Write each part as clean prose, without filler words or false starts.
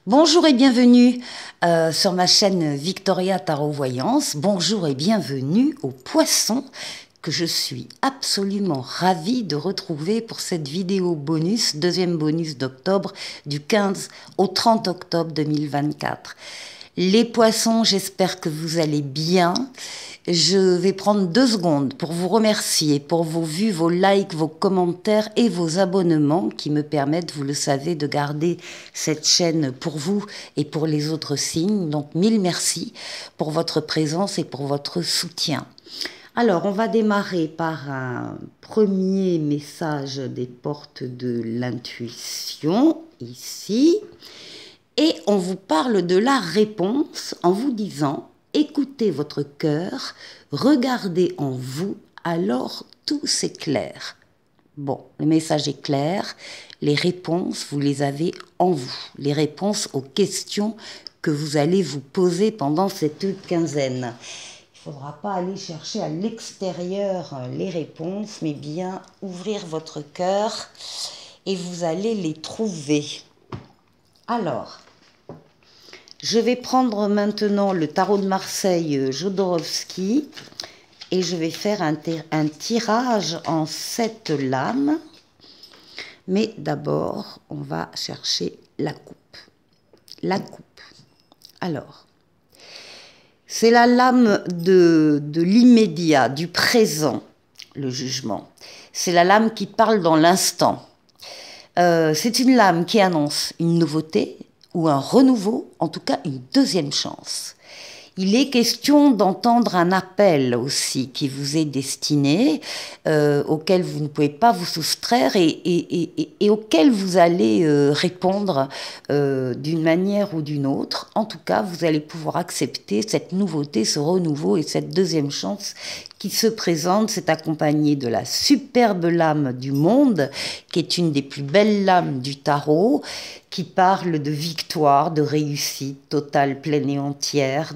Bonjour et bienvenue sur ma chaîne Victoria Tarot Voyance. Bonjour et bienvenue aux poissons que je suis absolument ravie de retrouver pour cette vidéo bonus, deuxième bonus d'octobre, du 15 au 30 octobre 2024. Les poissons, j'espère que vous allez bien. Je vais prendre 2 secondes pour vous remercier pour vos vues, vos likes, vos commentaires et vos abonnements qui me permettent, vous le savez, de garder cette chaîne pour vous et pour les autres signes. Donc, mille merci pour votre présence et pour votre soutien. Alors, on va démarrer par un premier message des portes de l'intuition, ici. Et on vous parle de la réponse en vous disant « Écoutez votre cœur, regardez en vous, alors tout s'éclaire ». Bon, le message est clair, les réponses, vous les avez en vous. Les réponses aux questions que vous allez vous poser pendant cette quinzaine. Il ne faudra pas aller chercher à l'extérieur les réponses, mais bien ouvrir votre cœur et vous allez les trouver. Alors, je vais prendre maintenant le tarot de Marseille Jodorowsky et je vais faire un tirage en 7 lames. Mais d'abord, on va chercher la coupe. La coupe. Alors, c'est la lame de l'immédiat, du présent, le jugement. C'est la lame qui parle dans l'instant. C'est une lame qui annonce une nouveauté ou un renouveau, en tout cas une deuxième chance. Il est question d'entendre un appel aussi qui vous est destiné, auquel vous ne pouvez pas vous soustraire et auquel vous allez répondre d'une manière ou d'une autre. En tout cas, vous allez pouvoir accepter cette nouveauté, ce renouveau et cette deuxième chance qui se présente. C'est accompagné de la superbe lame du monde, qui est une des plus belles lames du tarot, qui parle de victoire, de réussite totale, pleine et entière,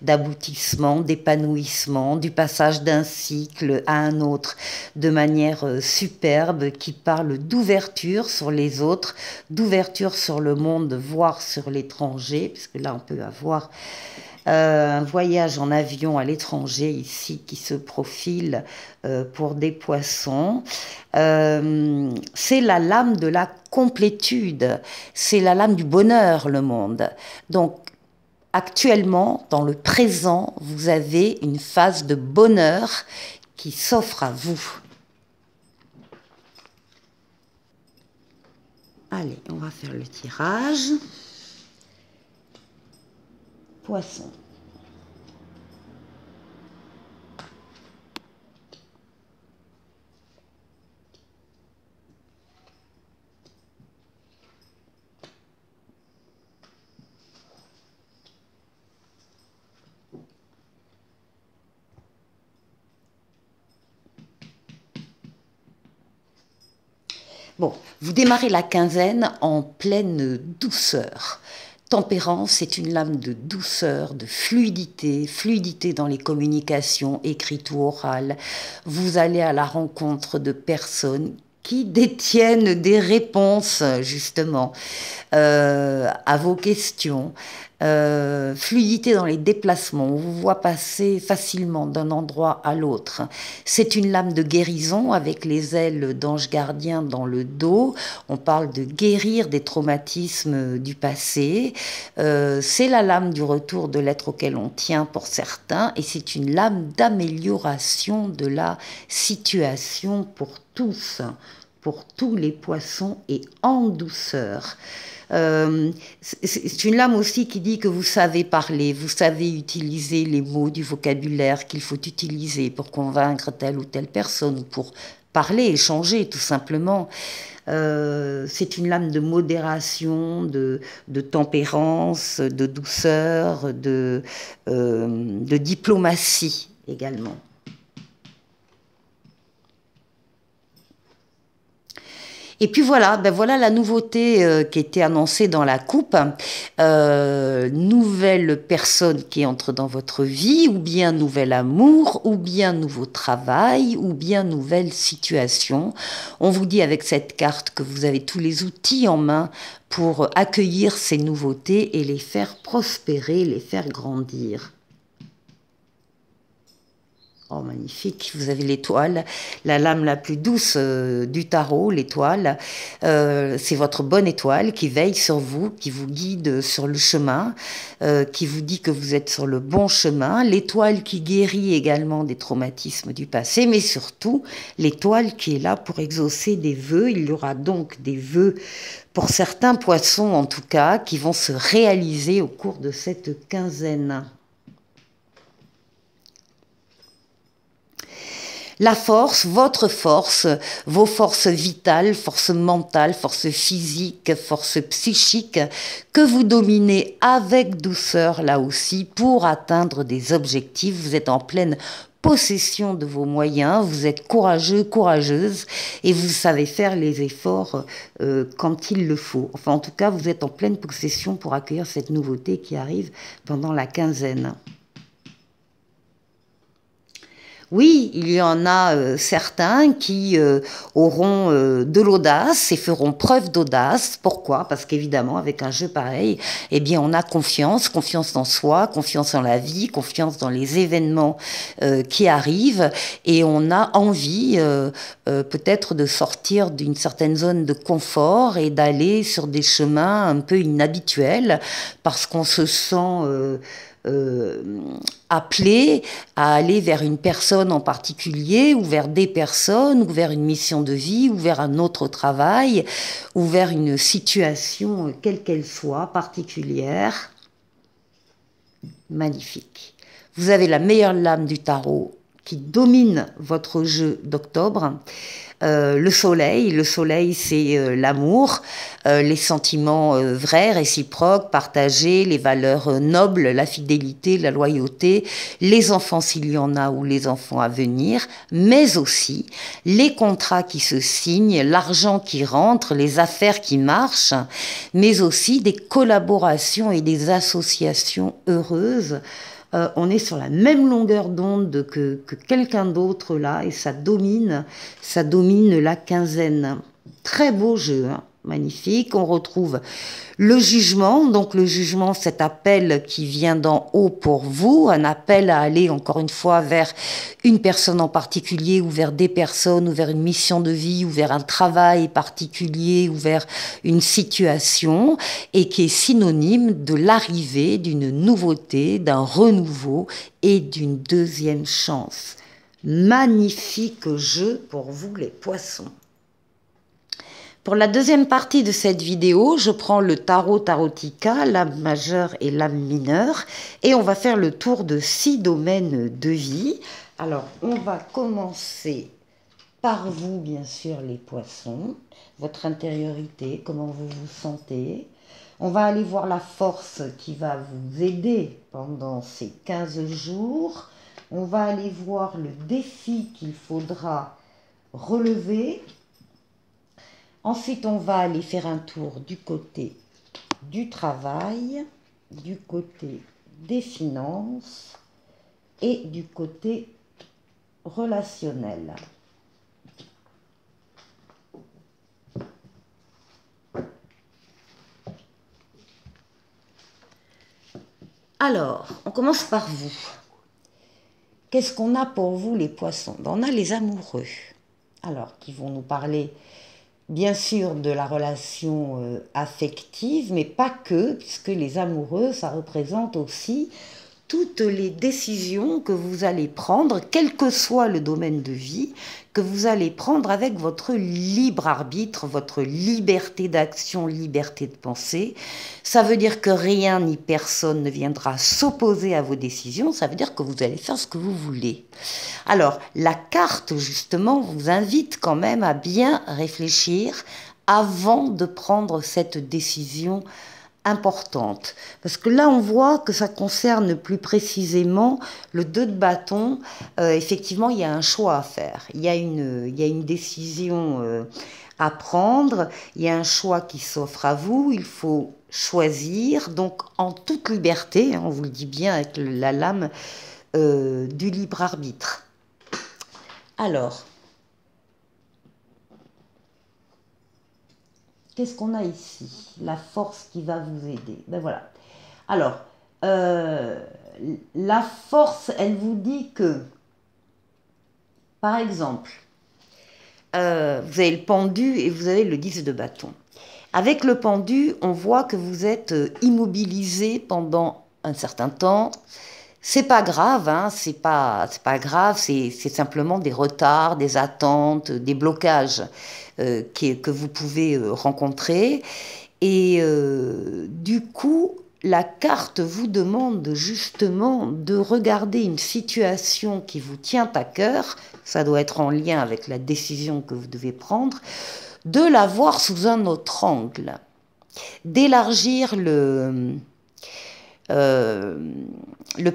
d'aboutissement, d'épanouissement, du passage d'un cycle à un autre de manière superbe, qui parle d'ouverture sur les autres, d'ouverture sur le monde, voire sur l'étranger, puisque là on peut avoir un voyage en avion à l'étranger ici qui se profile pour des poissons. C'est la lame de la complétude, c'est la lame du bonheur, le monde. Donc, actuellement, dans le présent, vous avez une phase de bonheur qui s'offre à vous. Allez, on va faire le tirage. Poisson. Bon, vous démarrez la quinzaine en pleine douceur. Tempérance, c'est une lame de douceur, de fluidité, fluidité dans les communications écrites ou orales. Vous allez à la rencontre de personnes qui détiennent des réponses, justement, à vos questions. Fluidité dans les déplacements, on vous voit passer facilement d'un endroit à l'autre. C'est une lame de guérison avec les ailes d'ange gardien dans le dos. On parle de guérir des traumatismes du passé. C'est la lame du retour de l'être auquel on tient pour certains et c'est une lame d'amélioration de la situation pour tous les poissons et en douceur. C'est une lame aussi qui dit que vous savez parler, vous savez utiliser les mots du vocabulaire qu'il faut utiliser pour convaincre telle ou telle personne, pour parler, échanger tout simplement. C'est une lame de modération, de tempérance, de douceur, de diplomatie également. Et puis voilà, ben voilà la nouveauté qui était annoncée dans la coupe. Nouvelle personne qui entre dans votre vie, ou bien nouvel amour, ou bien nouveau travail, ou bien nouvelle situation. On vous dit avec cette carte que vous avez tous les outils en main pour accueillir ces nouveautés et les faire prospérer, les faire grandir. Oh, magnifique, vous avez l'étoile, la lame la plus douce du tarot, l'étoile. C'est votre bonne étoile qui veille sur vous, qui vous guide sur le chemin, qui vous dit que vous êtes sur le bon chemin. L'étoile qui guérit également des traumatismes du passé, mais surtout l'étoile qui est là pour exaucer des vœux. Il y aura donc des vœux pour certains poissons en tout cas, qui vont se réaliser au cours de cette quinzaine. La force, votre force, vos forces vitales, forces mentales, forces physiques, forces psychiques, que vous dominez avec douceur là aussi pour atteindre des objectifs. Vous êtes en pleine possession de vos moyens, vous êtes courageux, courageuse et vous savez faire les efforts quand il le faut. Enfin, en tout cas, vous êtes en pleine possession pour accueillir cette nouveauté qui arrive pendant la quinzaine. Oui, il y en a certains qui auront de l'audace et feront preuve d'audace. Pourquoi? Parce qu'évidemment, avec un jeu pareil, eh bien, on a confiance, confiance en soi, confiance en la vie, confiance dans les événements qui arrivent, et on a envie peut-être de sortir d'une certaine zone de confort et d'aller sur des chemins un peu inhabituels parce qu'on se sent appelé à aller vers une personne en particulier, ou vers des personnes, ou vers une mission de vie, ou vers un autre travail, ou vers une situation, quelle qu'elle soit, particulière. Magnifique. Vous avez la meilleure lame du tarot qui domine votre jeu d'octobre. Le soleil c'est l'amour, les sentiments vrais, réciproques, partagés, les valeurs nobles, la fidélité, la loyauté, les enfants s'il y en a ou les enfants à venir, mais aussi les contrats qui se signent, l'argent qui rentre, les affaires qui marchent, mais aussi des collaborations et des associations heureuses. On est sur la même longueur d'onde que quelqu'un d'autre là, et ça domine la quinzaine. Très beau jeu, hein, magnifique. On retrouve le jugement, donc le jugement, cet appel qui vient d'en haut pour vous, un appel à aller encore une fois vers une personne en particulier, ou vers des personnes, ou vers une mission de vie, ou vers un travail particulier, ou vers une situation, et qui est synonyme de l'arrivée d'une nouveauté, d'un renouveau et d'une deuxième chance. Magnifique jeu pour vous les poissons. Pour la deuxième partie de cette vidéo, je prends le tarot Tarotica, l'âme majeure et l'âme mineure, et on va faire le tour de 6 domaines de vie. Alors, on va commencer par vous, bien sûr, les poissons, votre intériorité, comment vous vous sentez. On va aller voir la force qui va vous aider pendant ces 15 jours. On va aller voir le défi qu'il faudra relever. Ensuite, on va aller faire un tour du côté du travail, du côté des finances et du côté relationnel. Alors, on commence par vous. Qu'est-ce qu'on a pour vous, les poissons? On a les amoureux, alors qui vont nous parler bien sûr de la relation affective, mais pas que, puisque les amoureux, ça représente aussi toutes les décisions que vous allez prendre, quel que soit le domaine de vie, que vous allez prendre avec votre libre arbitre, votre liberté d'action, liberté de penser. Ça veut dire que rien ni personne ne viendra s'opposer à vos décisions, ça veut dire que vous allez faire ce que vous voulez. Alors, la carte, justement, vous invite quand même à bien réfléchir avant de prendre cette décision importante. Parce que là, on voit que ça concerne plus précisément le 2 de bâton. Effectivement, il y a un choix à faire. Il y a une décision à prendre, il y a un choix qui s'offre à vous, il faut choisir, donc en toute liberté, on vous le dit bien avec la lame du libre arbitre. Alors, qu'est-ce qu'on a ici? La force qui va vous aider. Ben voilà. Alors, la force, elle vous dit que, par exemple, vous avez le pendu et vous avez le 10 de bâton. Avec le pendu, on voit que vous êtes immobilisé pendant un certain temps. C'est pas grave, hein, c'est pas grave, c'est simplement des retards, des attentes, des blocages que vous pouvez rencontrer. Et du coup, la carte vous demande justement de regarder une situation qui vous tient à cœur, ça doit être en lien avec la décision que vous devez prendre, de la voir sous un autre angle, d'élargir le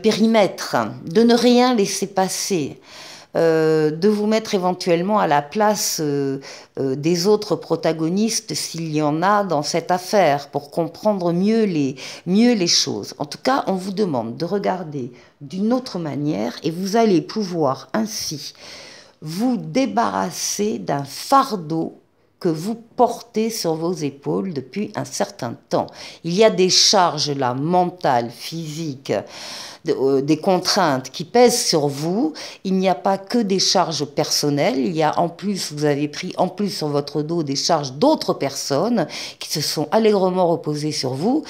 périmètre, de ne rien laisser passer, de vous mettre éventuellement à la place des autres protagonistes s'il y en a dans cette affaire pour comprendre mieux les choses. En tout cas, on vous demande de regarder d'une autre manière et vous allez pouvoir ainsi vous débarrasser d'un fardeau que vous portez sur vos épaules depuis un certain temps. Il y a des charges là, mentales, physiques, des contraintes qui pèsent sur vous. Il n'y a pas que des charges personnelles, il y a en plus, vous avez pris en plus sur votre dos des charges d'autres personnes qui se sont allègrement reposées sur vous.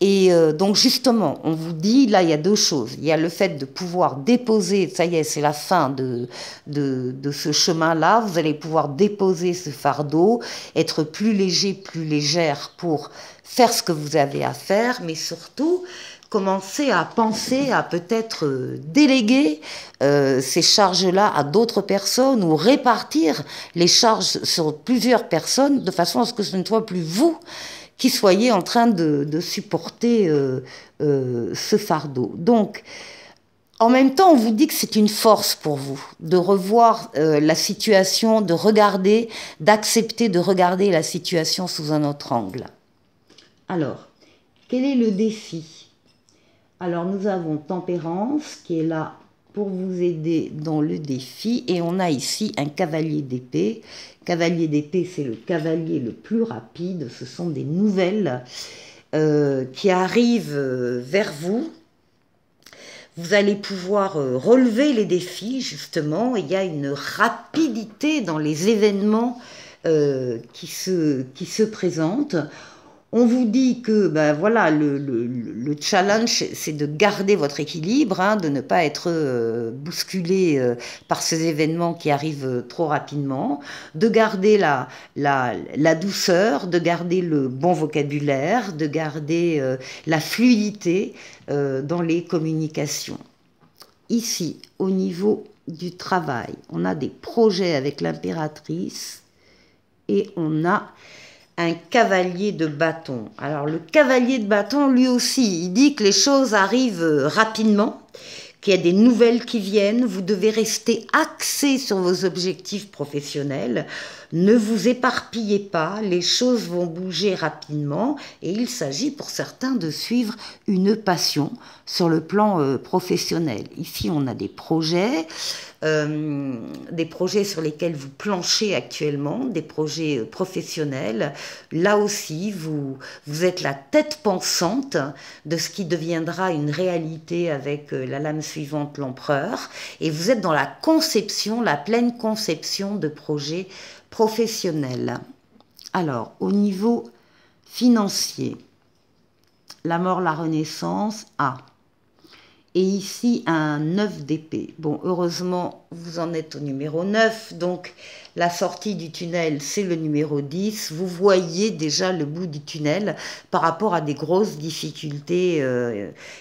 Et donc justement, on vous dit, là il y a deux choses. Il y a le fait de pouvoir déposer, ça y est, c'est la fin de ce chemin-là, vous allez pouvoir déposer ce fardeau, être plus léger, plus légère pour faire ce que vous avez à faire, mais surtout commencer à penser à peut-être déléguer ces charges-là à d'autres personnes ou répartir les charges sur plusieurs personnes de façon à ce que ce ne soit plus vous qui soyez en train de supporter ce fardeau. Donc, en même temps, on vous dit que c'est une force pour vous de revoir la situation, de regarder, d'accepter de regarder la situation sous un autre angle. Alors, quel est le défi? Alors, nous avons Tempérance qui est là pour vous aider dans le défi et on a ici un cavalier d'épée. Cavalier d'épée, c'est le cavalier le plus rapide. Ce sont des nouvelles qui arrivent vers vous. Vous allez pouvoir relever les défis, justement. Il y a une rapidité dans les événements qui se présentent. On vous dit que ben voilà, le challenge, c'est de garder votre équilibre, hein, de ne pas être bousculé par ces événements qui arrivent trop rapidement, de garder la douceur, de garder le bon vocabulaire, de garder la fluidité dans les communications. Ici, au niveau du travail, on a des projets avec l'impératrice et on a un cavalier de bâton. Alors le cavalier de bâton, lui aussi, il dit que les choses arrivent rapidement, qu'il y a des nouvelles qui viennent, vous devez rester axé sur vos objectifs professionnels, ne vous éparpillez pas, les choses vont bouger rapidement et il s'agit pour certains de suivre une passion sur le plan professionnel. Ici, on a des projets sur lesquels vous planchez actuellement, des projets professionnels. Là aussi, vous êtes la tête pensante de ce qui deviendra une réalité avec la lame suivante, l'empereur, et vous êtes dans la conception, la pleine conception de projets professionnels. Alors, au niveau financier, la mort, la renaissance, et ici un 9 d'épée. Bon, heureusement, vous en êtes au numéro 9, donc la sortie du tunnel, c'est le numéro 10. Vous voyez déjà le bout du tunnel par rapport à des grosses difficultés,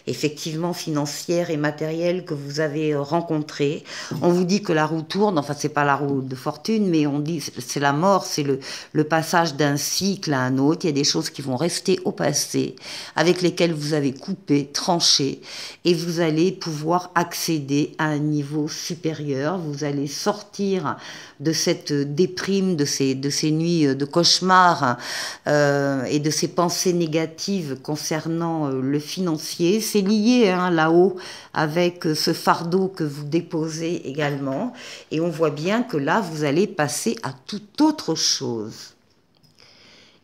effectivement financières et matérielles que vous avez rencontrées. On vous dit que la roue tourne, enfin, c'est pas la roue de fortune, mais on dit c'est la mort, c'est le passage d'un cycle à un autre. Il y a des choses qui vont rester au passé, avec lesquelles vous avez coupé, tranché, et vous allez pouvoir accéder à un niveau supérieur. Vous allez sortir de cette cette déprime, de ces nuits de cauchemar et de ces pensées négatives concernant le financier. C'est lié là-haut avec ce fardeau que vous déposez également. Et on voit bien que là, vous allez passer à toute autre chose.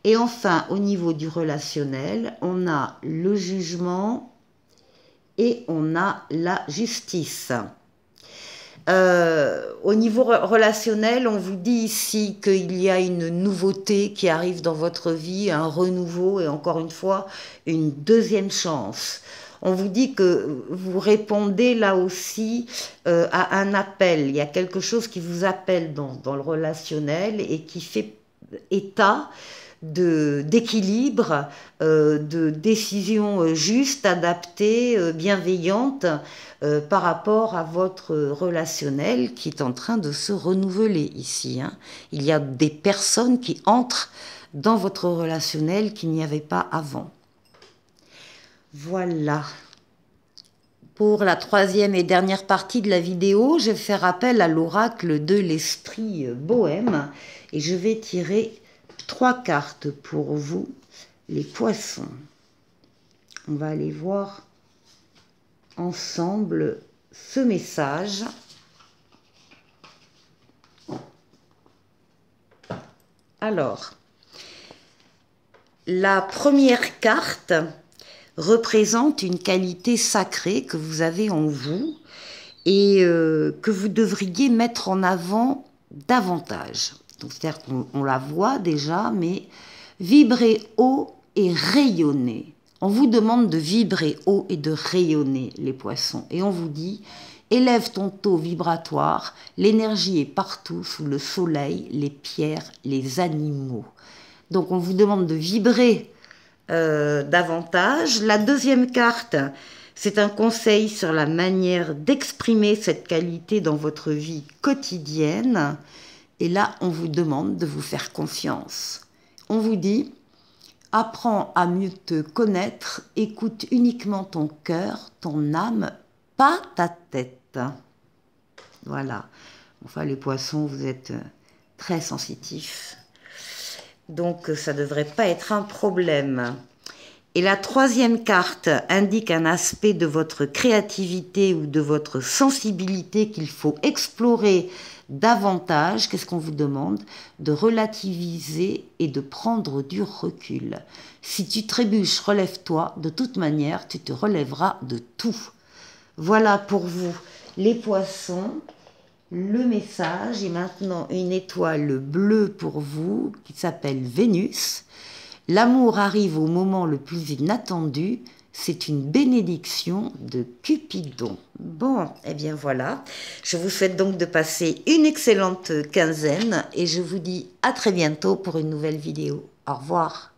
Et enfin, au niveau du relationnel, on a le jugement et on a la justice. Au niveau relationnel, on vous dit ici qu'il y a une nouveauté qui arrive dans votre vie, un renouveau et encore une fois, une deuxième chance. On vous dit que vous répondez là aussi à un appel. Il y a quelque chose qui vous appelle dans le relationnel et qui fait état d'équilibre, de décisions justes, adaptées, bienveillantes par rapport à votre relationnel qui est en train de se renouveler ici. Il y a des personnes qui entrent dans votre relationnel qu'il n'y avait pas avant. Voilà. Pour la troisième et dernière partie de la vidéo, je vais faire appel à l'oracle de l'esprit bohème et je vais tirer 3 cartes pour vous, les poissons. On va aller voir ensemble ce message. Alors, la première carte représente une qualité sacrée que vous avez en vous et que vous devriez mettre en avant davantage. C'est-à-dire qu'on la voit déjà, mais vibrer haut et rayonner. On vous demande de vibrer haut et de rayonner, les poissons. Et on vous dit, élève ton taux vibratoire, l'énergie est partout, sous le soleil, les pierres, les animaux. Donc on vous demande de vibrer davantage. La deuxième carte, c'est un conseil sur la manière d'exprimer cette qualité dans votre vie quotidienne. Et là, on vous demande de vous faire confiance. On vous dit, apprends à mieux te connaître, écoute uniquement ton cœur, ton âme, pas ta tête. Voilà. Enfin, les poissons, vous êtes très sensitifs. Donc, ça ne devrait pas être un problème. Et la troisième carte indique un aspect de votre créativité ou de votre sensibilité qu'il faut explorer davantage. Qu'est-ce qu'on vous demande? De relativiser et de prendre du recul. Si tu trébuches, relève-toi. De toute manière, tu te relèveras de tout. Voilà pour vous, les poissons. Le message est maintenant une étoile bleue pour vous qui s'appelle Vénus. L'amour arrive au moment le plus inattendu. C'est une bénédiction de Cupidon. Bon, eh bien voilà. Je vous souhaite donc de passer une excellente quinzaine et je vous dis à très bientôt pour une nouvelle vidéo. Au revoir.